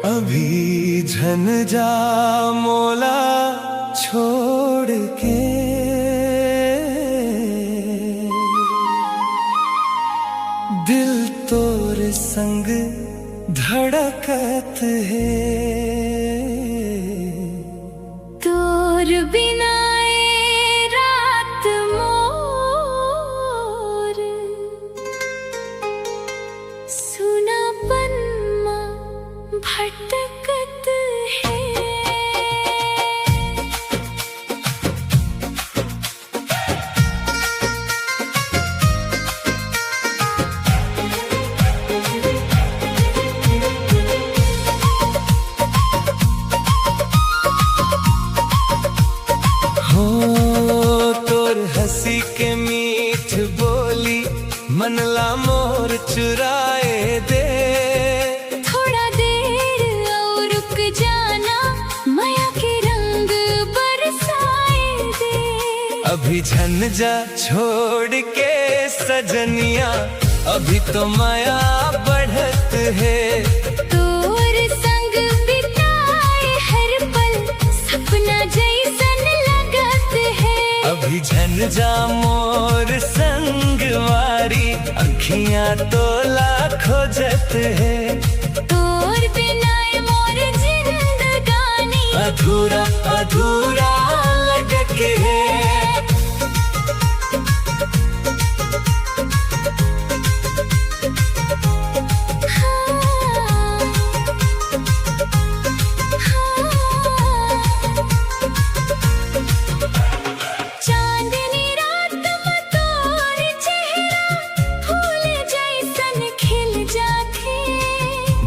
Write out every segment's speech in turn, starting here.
अभी झन जा मोला छोड़ के, दिल तोर संग धड़कत है। तोर बिना ए रात मोर सुनापन मां भटकत है। तोर हंसी के मीठ बोली मनला मोर चुराए दे। थोड़ा देर और रुक जाना, माया के रंग बरसाए दे। अभी झन जा छोड़ के सजनिया, अभी तो माया बढ़त है। तोर संग बिताए हर पल सपना जैसन लगत है। अभी झन जा मोर संग वारी, अखियां तोला खोजत है। तोर बिना मोर जिंदगानी अधूरा अधूरा लगत है।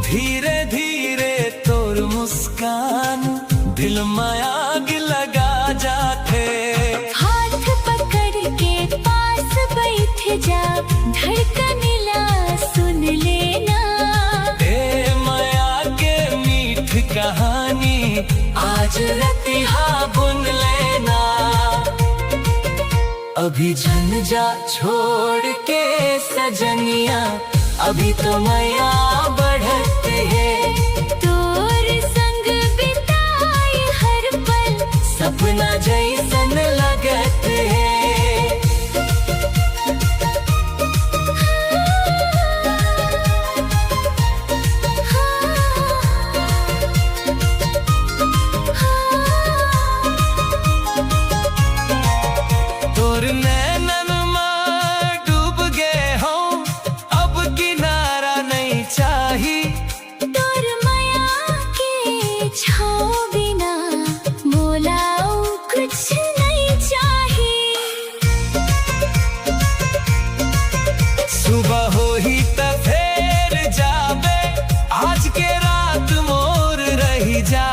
धीरे धीरे तोर मुस्कान दिल में आग लगा जाते। हाथ पकड़ के पास बैठ जा, धड़कन ला सुन लेना। ए माया के मीठ कहानी आज रतिहा बुन लेना। अभी झन जा छोड़ के सजनिया, अभी तो माया बढ़त है। तोर संग बिताए हर पल सपना जैसन लगत है। तोर नैनन में डूब गए हो, अब किनारा नहीं चाही। तोर माया के छाँव बिना मोला कुछ नहीं चाही। सुबह हो ही त फेर जाबे, आज के रात मोर रही जा।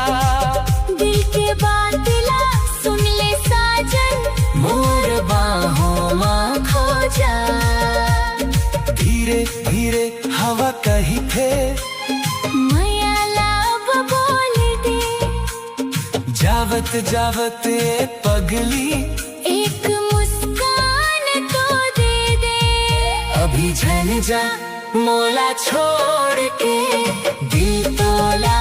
दिल के बात ला सुन ले साजन, मोर बाहों मां खो जा। धीरे धीरे हवा कही थे, माया लब बोल दे। जावत जावत ए पगली एक मुस्कान तो दे दे। अभी झन जा मोला छोड़ के, दिल तोला